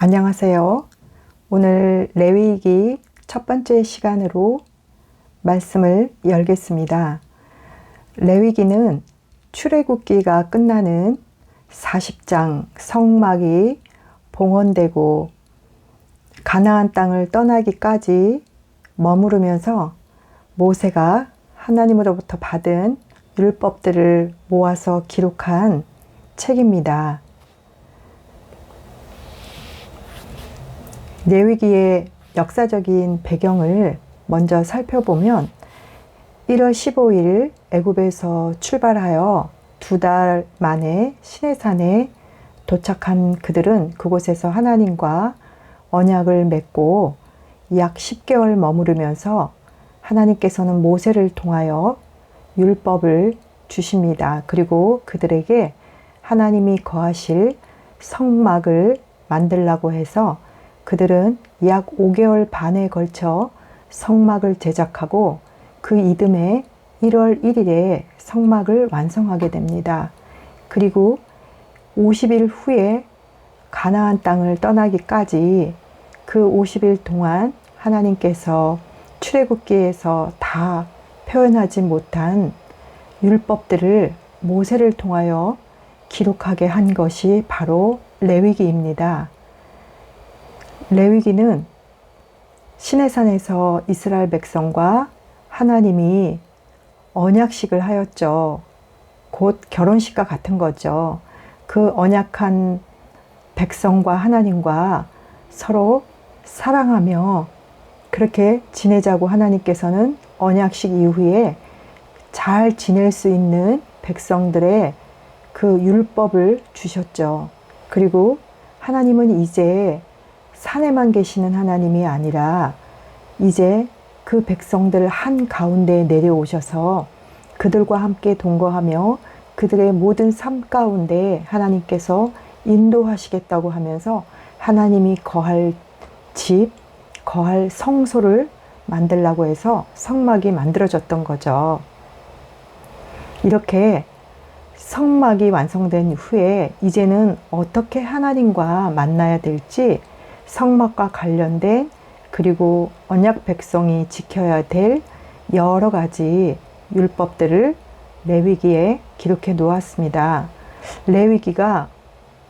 안녕하세요. 오늘 레위기 첫 번째 시간으로 말씀을 열겠습니다. 레위기는 출애굽기가 끝나는 40장 성막이 봉헌되고 가나안 땅을 떠나기까지 머무르면서 모세가 하나님으로부터 받은 율법들을 모아서 기록한 책입니다. 레위기의 역사적인 배경을 먼저 살펴보면 1월 15일 애굽에서 출발하여 2달 만에 시내산에 도착한 그들은 그곳에서 하나님과 언약을 맺고 약 10개월 머무르면서 하나님께서는 모세를 통하여 율법을 주십니다. 그리고 그들에게 하나님이 거하실 성막을 만들라고 해서 그들은 약 5개월 반에 걸쳐 성막을 제작하고 그 이듬해 1월 1일에 성막을 완성하게 됩니다. 그리고 50일 후에 가나안 땅을 떠나기까지 그 50일 동안 하나님께서 출애굽기에서 다 표현하지 못한 율법들을 모세를 통하여 기록하게 한 것이 바로 레위기입니다. 레위기는 시내산에서 이스라엘 백성과 하나님이 언약식을 하였죠. 곧 결혼식과 같은 거죠. 그 언약한 백성과 하나님과 서로 사랑하며 그렇게 지내자고 하나님께서는 언약식 이후에 잘 지낼 수 있는 백성들의 그 율법을 주셨죠. 그리고 하나님은 이제 산에만 계시는 하나님이 아니라 이제 그 백성들 한가운데에 내려오셔서 그들과 함께 동거하며 그들의 모든 삶 가운데 하나님께서 인도하시겠다고 하면서 하나님이 거할 집, 거할 성소를 만들라고 해서 성막이 만들어졌던 거죠. 이렇게 성막이 완성된 후에 이제는 어떻게 하나님과 만나야 될지 성막과 관련된 그리고 언약 백성이 지켜야 될 여러 가지 율법들을 레위기에 기록해 놓았습니다. 레위기가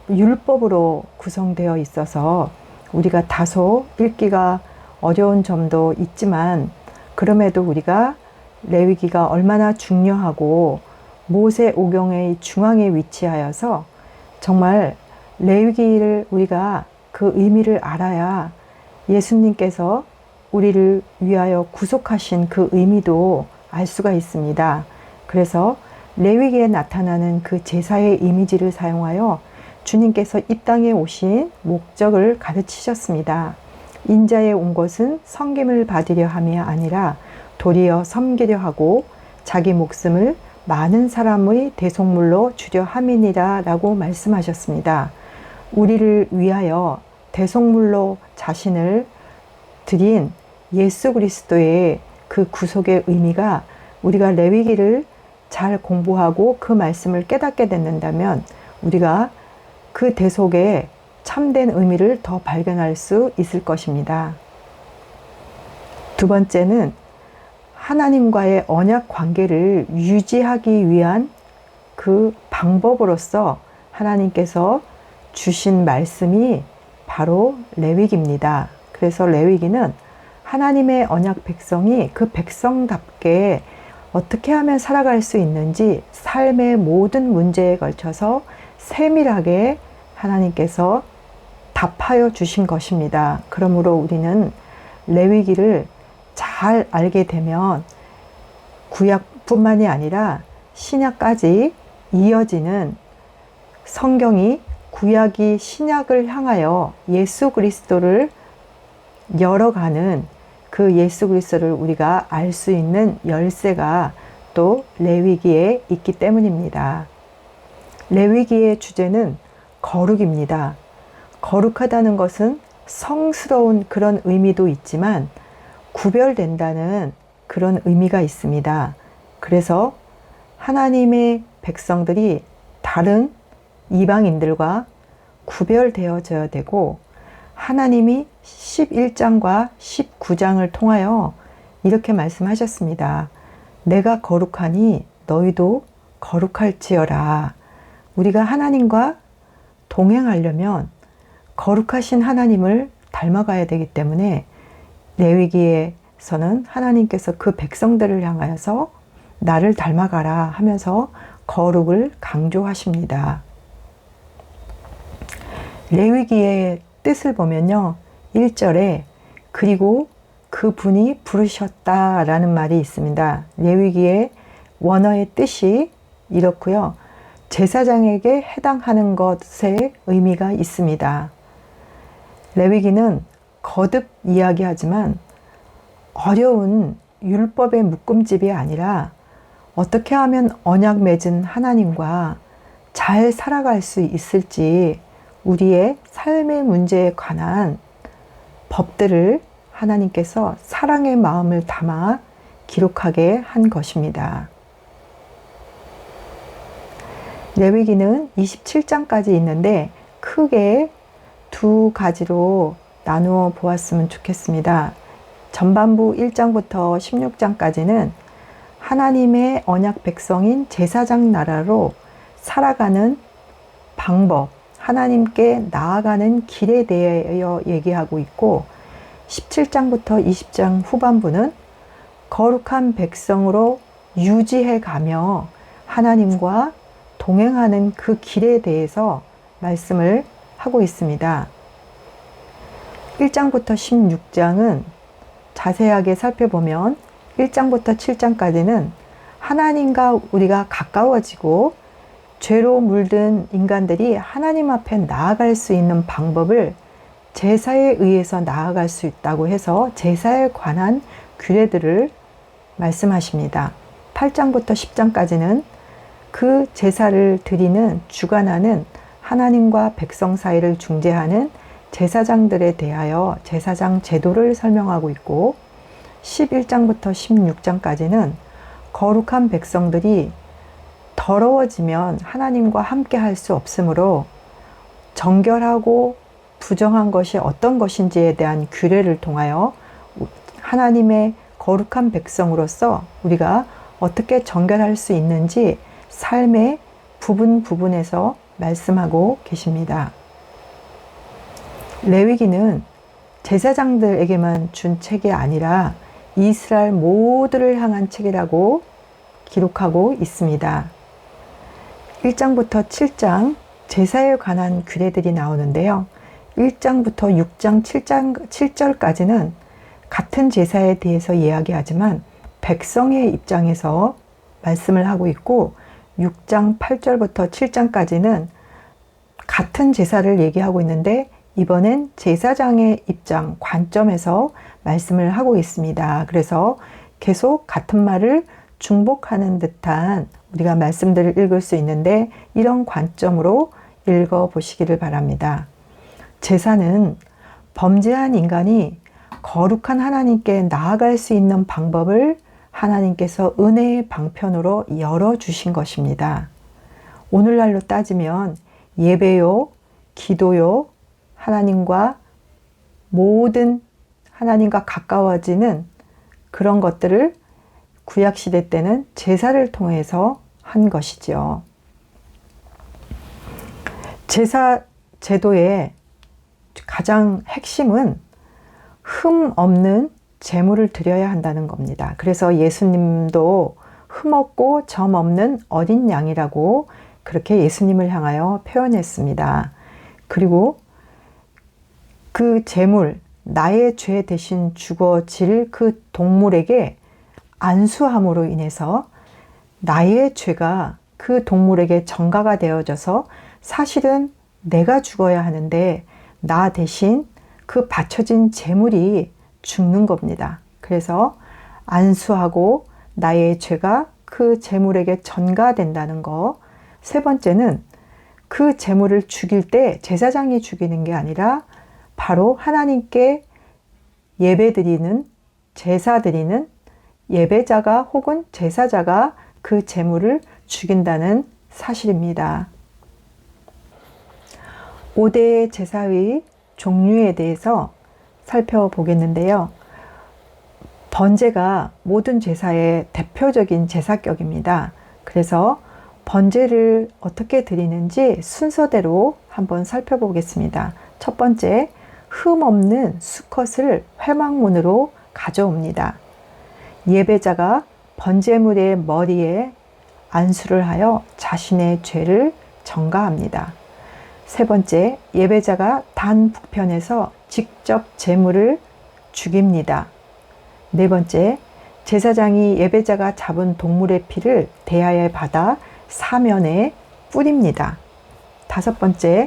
율법으로 구성되어 있어서 우리가 다소 읽기가 어려운 점도 있지만 그럼에도 우리가 레위기가 얼마나 중요하고 모세 오경의 중앙에 위치하여서 정말 레위기를 우리가 그 의미를 알아야 예수님께서 우리를 위하여 구속하신 그 의미도 알 수가 있습니다. 그래서 레위기에 나타나는 그 제사의 이미지를 사용하여 주님께서 이 땅에 오신 목적을 가르치셨습니다. 인자에 온 것은 섬김을 받으려 함이 아니라 도리어 섬기려 하고 자기 목숨을 많은 사람의 대속물로 주려 함이니라 라고 말씀하셨습니다. 우리를 위하여 대속물로 자신을 드린 예수 그리스도의 그 구속의 의미가 우리가 레위기를 잘 공부하고 그 말씀을 깨닫게 된다면 우리가 그 대속의 참된 의미를 더 발견할 수 있을 것입니다. 두 번째는 하나님과의 언약 관계를 유지하기 위한 그 방법으로서 하나님께서 주신 말씀이 바로 레위기입니다. 그래서 레위기는 하나님의 언약 백성이 그 백성답게 어떻게 하면 살아갈 수 있는지 삶의 모든 문제에 걸쳐서 세밀하게 하나님께서 답하여 주신 것입니다. 그러므로 우리는 레위기를 잘 알게 되면 구약뿐만이 아니라 신약까지 이어지는 성경이 구약이 신약을 향하여 예수 그리스도를 열어가는 그 예수 그리스도를 우리가 알 수 있는 열쇠가 또 레위기에 있기 때문입니다. 레위기의 주제는 거룩입니다. 거룩하다는 것은 성스러운 그런 의미도 있지만 구별된다는 그런 의미가 있습니다. 그래서 하나님의 백성들이 다른 이방인들과 구별되어져야 되고 하나님이 11장과 19장을 통하여 이렇게 말씀하셨습니다. 내가 거룩하니 너희도 거룩할지어라. 우리가 하나님과 동행하려면 거룩하신 하나님을 닮아가야 되기 때문에 레위기에서는 하나님께서 그 백성들을 향하여서 나를 닮아가라 하면서 거룩을 강조하십니다. 레위기의 뜻을 보면요. 1절에 그리고 그분이 부르셨다라는 말이 있습니다. 레위기의 원어의 뜻이 이렇고요. 제사장에게 해당하는 것의 의미가 있습니다. 레위기는 거듭 이야기하지만 어려운 율법의 묶음집이 아니라 어떻게 하면 언약 맺은 하나님과 잘 살아갈 수 있을지 우리의 삶의 문제에 관한 법들을 하나님께서 사랑의 마음을 담아 기록하게 한 것입니다. 레위기는 27장까지 있는데 크게 두 가지로 나누어 보았으면 좋겠습니다. 전반부 1장부터 16장까지는 하나님의 언약 백성인 제사장 나라로 살아가는 방법, 하나님께 나아가는 길에 대하여 얘기하고 있고 17장부터 20장 후반부는 거룩한 백성으로 유지해 가며 하나님과 동행하는 그 길에 대해서 말씀을 하고 있습니다. 1장부터 16장은 자세하게 살펴보면 1장부터 7장까지는 하나님과 우리가 가까워지고 죄로 물든 인간들이 하나님 앞에 나아갈 수 있는 방법을 제사에 의해서 나아갈 수 있다고 해서 제사에 관한 규례들을 말씀하십니다. 8장부터 10장까지는 그 제사를 드리는 주관하는 하나님과 백성 사이를 중재하는 제사장들에 대하여 제사장 제도를 설명하고 있고 11장부터 16장까지는 거룩한 백성들이 더러워지면 하나님과 함께 할 수 없으므로 정결하고 부정한 것이 어떤 것인지에 대한 규례를 통하여 하나님의 거룩한 백성으로서 우리가 어떻게 정결할 수 있는지 삶의 부분에서 말씀하고 계십니다. 레위기는 제사장들에게만 준 책이 아니라 이스라엘 모두를 향한 책이라고 기록하고 있습니다. 1장부터 7장 제사에 관한 규례들이 나오는데요. 1장부터 6장 7절까지는 같은 제사에 대해서 이야기하지만 백성의 입장에서 말씀을 하고 있고 6장 8절부터 7장까지는 같은 제사를 얘기하고 있는데 이번엔 제사장의 입장, 관점에서 말씀을 하고 있습니다. 그래서 계속 같은 말을 중복하는 듯한 우리가 말씀들을 읽을 수 있는데 이런 관점으로 읽어보시기를 바랍니다. 제사는 범죄한 인간이 거룩한 하나님께 나아갈 수 있는 방법을 하나님께서 은혜의 방편으로 열어주신 것입니다. 오늘날로 따지면 예배요, 기도요, 하나님과 모든 하나님과 가까워지는 그런 것들을 구약시대 때는 제사를 통해서 한 것이죠. 제사 제도의 가장 핵심은 흠 없는 제물을 드려야 한다는 겁니다. 그래서 예수님도 흠 없고 점 없는 어린 양이라고 그렇게 예수님을 향하여 표현했습니다. 그리고 그 제물, 나의 죄 대신 죽어질 그 동물에게 안수함으로 인해서 나의 죄가 그 동물에게 전가가 되어져서 사실은 내가 죽어야 하는데 나 대신 그 바쳐진 제물이 죽는 겁니다. 그래서 안수하고 나의 죄가 그 제물에게 전가된다는 거. 세 번째는 그 제물을 죽일 때 제사장이 죽이는 게 아니라 바로 하나님께 예배드리는 제사드리는 예배자가 혹은 제사자가 그 제물을 죽인다는 사실입니다. 5대 제사의 종류에 대해서 살펴보겠는데요. 번제가 모든 제사의 대표적인 제사격입니다. 그래서 번제를 어떻게 드리는지 순서대로 한번 살펴보겠습니다. 첫 번째, 흠 없는 수컷을 회막문으로 가져옵니다. 예배자가 번제물의 머리에 안수를 하여 자신의 죄를 전가합니다. 세 번째, 예배자가 단 북편에서 직접 제물을 죽입니다. 네 번째, 제사장이 예배자가 잡은 동물의 피를 대야에 받아 사면에 뿌립니다. 다섯 번째,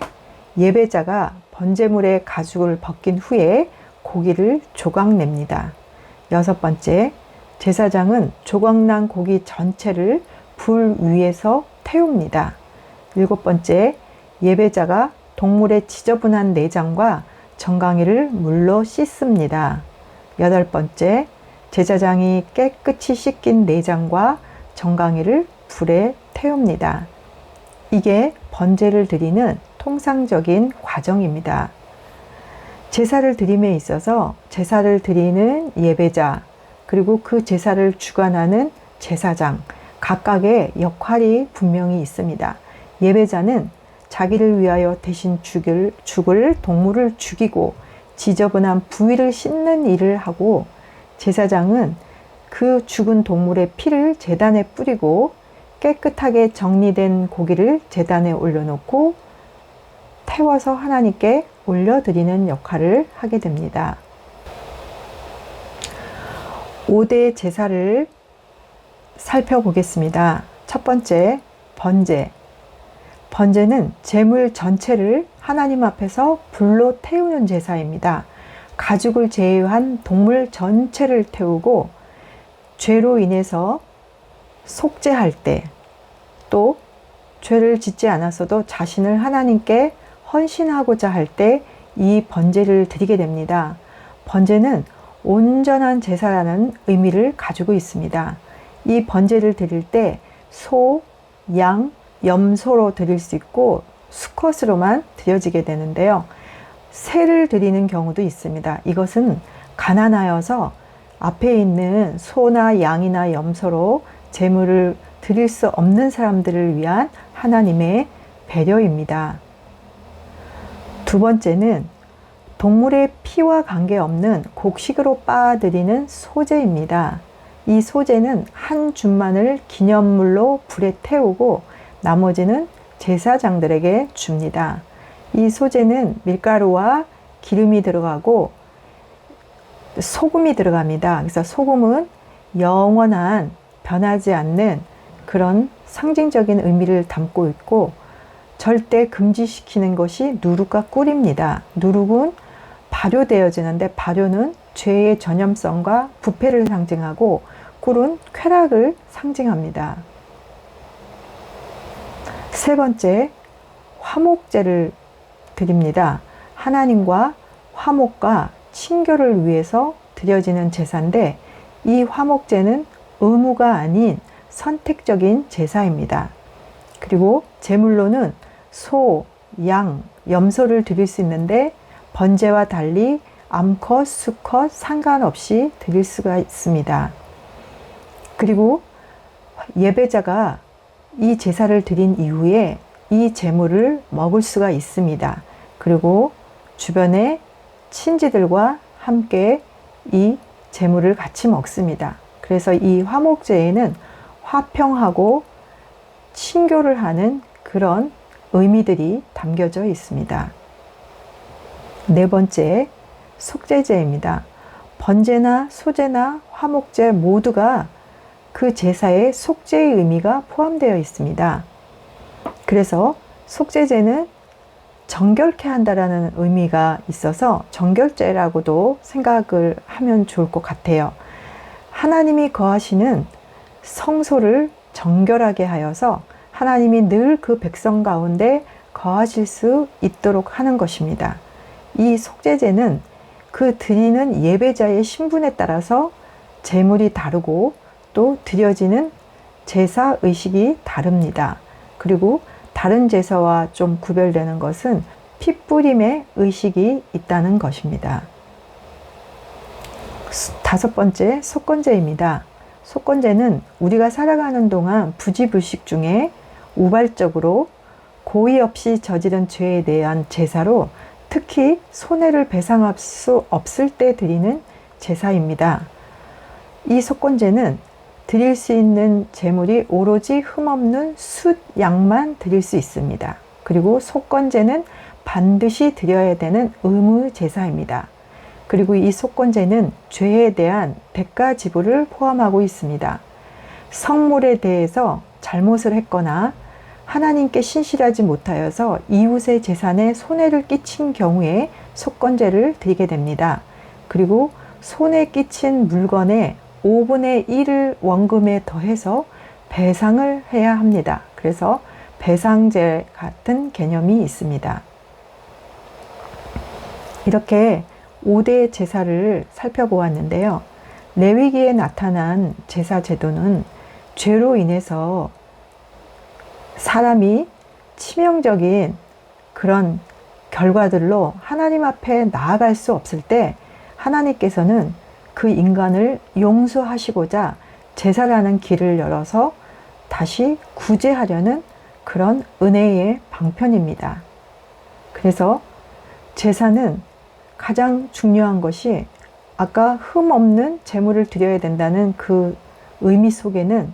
예배자가 번제물의 가죽을 벗긴 후에 고기를 조각냅니다. 여섯 번째, 제사장은 조각난 고기 전체를 불 위에서 태웁니다. 일곱 번째, 예배자가 동물의 지저분한 내장과 정강이를 물로 씻습니다. 여덟 번째, 제사장이 깨끗이 씻긴 내장과 정강이를 불에 태웁니다. 이게 번제를 드리는 통상적인 과정입니다. 제사를 드림에 있어서 제사를 드리는 예배자, 그리고 그 제사를 주관하는 제사장, 각각의 역할이 분명히 있습니다. 예배자는 자기를 위하여 대신 죽을 동물을 죽이고 지저분한 부위를 씻는 일을 하고, 제사장은 그 죽은 동물의 피를 제단에 뿌리고 깨끗하게 정리된 고기를 제단에 올려놓고 태워서 하나님께 올려드리는 역할을 하게 됩니다. 5대 제사를 살펴보겠습니다. 첫 번째, 번제. 번제는 제물 전체를 하나님 앞에서 불로 태우는 제사입니다. 가죽을 제외한 동물 전체를 태우고, 죄로 인해서 속죄할 때, 또 죄를 짓지 않았어도 자신을 하나님께 헌신하고자 할 때 이 번제를 드리게 됩니다. 번제는 온전한 제사라는 의미를 가지고 있습니다. 이 번제를 드릴 때 소, 양, 염소로 드릴 수 있고 수컷으로만 드려지게 되는데요. 새를 드리는 경우도 있습니다. 이것은 가난하여서 앞에 있는 소나 양이나 염소로 제물을 드릴 수 없는 사람들을 위한 하나님의 배려입니다. 두 번째는 동물의 피와 관계없는 곡식으로 빻아드리는 소제입니다. 이 소제는 한 줌만을 기념물로 불에 태우고 나머지는 제사장들에게 줍니다. 이 소제는 밀가루와 기름이 들어가고 소금이 들어갑니다. 그래서 소금은 영원한 변하지 않는 그런 상징적인 의미를 담고 있고, 절대 금지시키는 것이 누룩과 꿀입니다. 누룩은 발효되어지는데 발효는 죄의 전염성과 부패를 상징하고, 꿀은 쾌락을 상징합니다. 세 번째, 화목제를 드립니다. 하나님과 화목과 친교를 위해서 드려지는 제사인데, 이 화목제는 의무가 아닌 선택적인 제사입니다. 그리고 제물로는 소, 양, 염소를 드릴 수 있는데, 번제와 달리 암컷, 수컷 상관없이 드릴 수가 있습니다. 그리고 예배자가 이 제사를 드린 이후에 이 제물을 먹을 수가 있습니다. 그리고 주변의 친지들과 함께 이 제물을 같이 먹습니다. 그래서 이 화목제에는 화평하고 친교를 하는 그런 의미들이 담겨져 있습니다. 네 번째, 속죄제입니다. 번제나 소제나 화목제 모두가 그 제사에 속죄의 의미가 포함되어 있습니다. 그래서 속죄제는 정결케 한다라는 의미가 있어서 정결제라고도 생각을 하면 좋을 것 같아요. 하나님이 거하시는 성소를 정결하게 하여서 하나님이 늘 그 백성 가운데 거하실 수 있도록 하는 것입니다. 이 속죄제는 그 드리는 예배자의 신분에 따라서 제물이 다르고 또 드려지는 제사 의식이 다릅니다. 그리고 다른 제사와 좀 구별되는 것은 핏뿌림의 의식이 있다는 것입니다. 다섯 번째, 속건제입니다. 속건제는 우리가 살아가는 동안 부지불식 중에 우발적으로 고의 없이 저지른 죄에 대한 제사로 특히 손해를 배상할 수 없을 때 드리는 제사입니다. 이 속건제는 드릴 수 있는 제물이 오로지 흠없는 숫 양만 드릴 수 있습니다. 그리고 속건제는 반드시 드려야 되는 의무 제사입니다. 그리고 이 속건제는 죄에 대한 대가 지불을 포함하고 있습니다. 성물에 대해서 잘못을 했거나 하나님께 신실하지 못하여서 이웃의 재산에 손해를 끼친 경우에 속건제를 드리게 됩니다. 그리고 손해 끼친 물건의 5분의 1을 원금에 더해서 배상을 해야 합니다. 그래서 배상제 같은 개념이 있습니다. 이렇게 5대 제사를 살펴보았는데요. 레위기에 나타난 제사 제도는 죄로 인해서 사람이 치명적인 그런 결과들로 하나님 앞에 나아갈 수 없을 때 하나님께서는 그 인간을 용서하시고자 제사라는 길을 열어서 다시 구제하려는 그런 은혜의 방편입니다. 그래서 제사는 가장 중요한 것이 아까 흠 없는 제물을 드려야 된다는 그 의미 속에는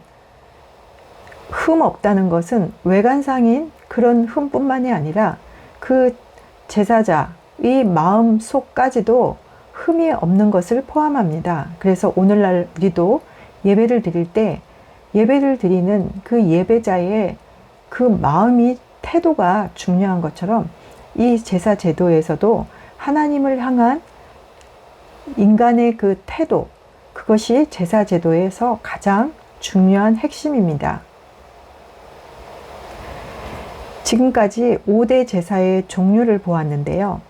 흠 없다는 것은 외관상인 그런 흠뿐만이 아니라 그 제사자의 마음 속까지도 흠이 없는 것을 포함합니다. 그래서 오늘날 우리도 예배를 드릴 때 예배를 드리는 그 예배자의 그 마음이 태도가 중요한 것처럼 이 제사 제도에서도 하나님을 향한 인간의 그 태도, 그것이 제사 제도에서 가장 중요한 핵심입니다. 지금까지 5대 제사의 종류를 보았는데요.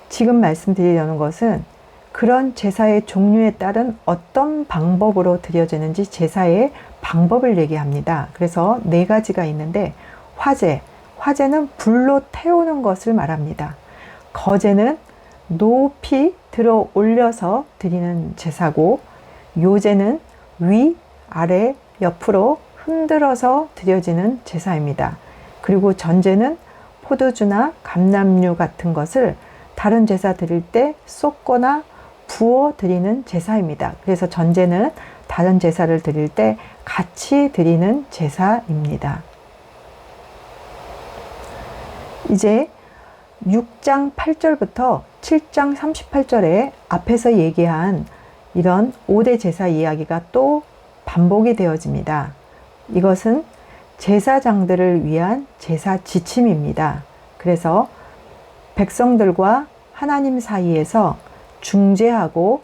지금 말씀드리려는 것은 그런 제사의 종류에 따른 어떤 방법으로 드려지는지 제사의 방법을 얘기합니다. 그래서 4가지가 있는데 화제는 불로 태우는 것을 말합니다. 거제는 높이 들어 올려서 드리는 제사고, 요제는 위, 아래, 옆으로 흔들어서 드려지는 제사입니다. 그리고 전제는 포도주나 감람류 같은 것을 다른 제사 드릴 때 쏟거나 부어 드리는 제사입니다. 그래서 전제는 다른 제사를 드릴 때 같이 드리는 제사입니다. 이제 6장 8절부터 7장 38절에 앞에서 얘기한 이런 5대 제사 이야기가 또 반복이 되어집니다. 이것은 제사장들을 위한 제사 지침입니다. 그래서 백성들과 하나님 사이에서 중재하고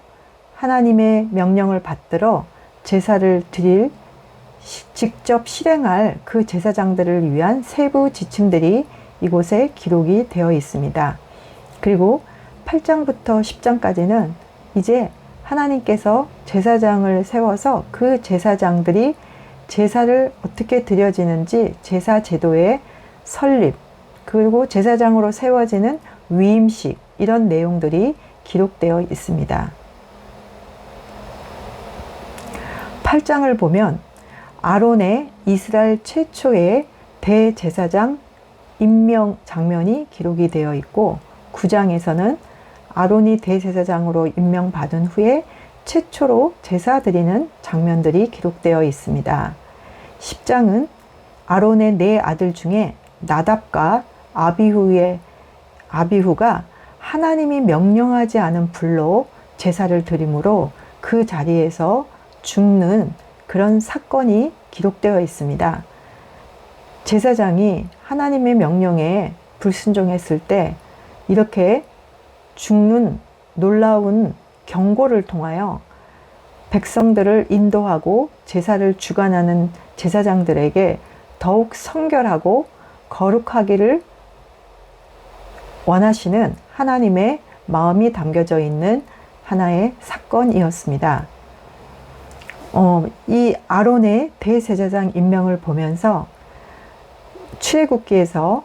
하나님의 명령을 받들어 제사를 드릴 직접 실행할 그 제사장들을 위한 세부 지침들이 이곳에 기록이 되어 있습니다. 그리고 8장부터 10장까지는 이제 하나님께서 제사장을 세워서 그 제사장들이 제사를 어떻게 드려지는지 제사 제도의 설립, 그리고 제사장으로 세워지는 위임식, 이런 내용들이 기록되어 있습니다. 8장을 보면 아론의 이스라엘 최초의 대제사장 임명 장면이 기록이 되어 있고, 9장에서는 아론이 대제사장으로 임명받은 후에 최초로 제사 드리는 장면들이 기록되어 있습니다. 10장은 아론의 4아들 중에 나답과 아비후가 하나님이 명령하지 않은 불로 제사를 드림으로 그 자리에서 죽는 그런 사건이 기록되어 있습니다. 제사장이 하나님의 명령에 불순종했을 때 이렇게 죽는 놀라운 경고를 통하여 백성들을 인도하고 제사를 주관하는 제사장들에게 더욱 성결하고 거룩하기를 원하시는 하나님의 마음이 담겨져 있는 하나의 사건이었습니다. 이 아론의 대제사장 임명을 보면서 출애굽기에서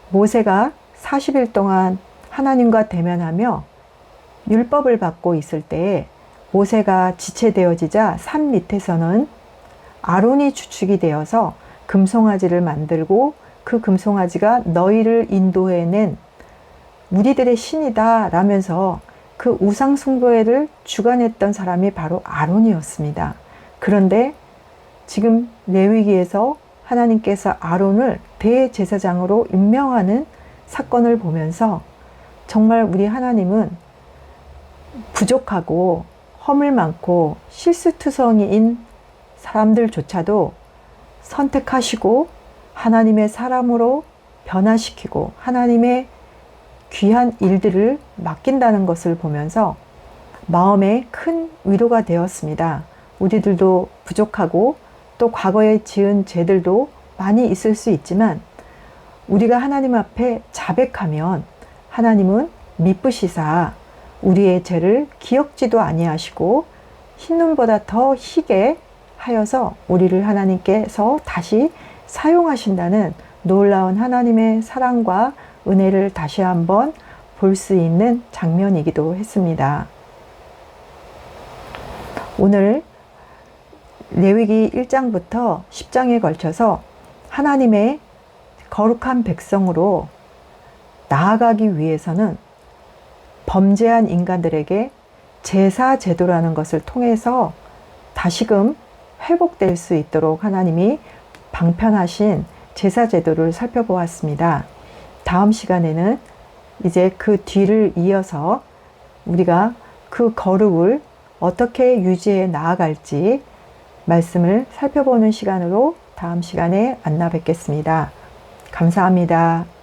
모세가 40일 동안 하나님과 대면하며 율법을 받고 있을 때에 모세가 지체되어지자 산 밑에서는 아론이 주축이 되어서 금송아지를 만들고 그 금송아지가 너희를 인도해낸 우리들의 신이다 라면서 그 우상 숭배를 주관했던 사람이 바로 아론이었습니다. 그런데 지금 레위기에서 하나님께서 아론을 대제사장으로 임명하는 사건을 보면서 정말 우리 하나님은 부족하고 허물 많고 실수투성이인 사람들조차도 선택하시고 하나님의 사람으로 변화시키고 하나님의 귀한 일들을 맡긴다는 것을 보면서 마음에 큰 위로가 되었습니다. 우리들도 부족하고 또 과거에 지은 죄들도 많이 있을 수 있지만 우리가 하나님 앞에 자백하면 하나님은 미쁘시사 우리의 죄를 기억지도 아니하시고 흰눈보다 더 희게 하여서 우리를 하나님께서 다시 사용하신다는 놀라운 하나님의 사랑과 은혜를 다시 한번 볼 수 있는 장면이기도 했습니다. 오늘 레위기 1장부터 10장에 걸쳐서 하나님의 거룩한 백성으로 나아가기 위해서는 범죄한 인간들에게 제사 제도라는 것을 통해서 다시금 회복될 수 있도록 하나님이 방편하신 제사 제도를 살펴보았습니다. 다음 시간에는 이제 그 뒤를 이어서 우리가 그 거룩을 어떻게 유지해 나아갈지 말씀을 살펴보는 시간으로 다음 시간에 만나 뵙겠습니다. 감사합니다.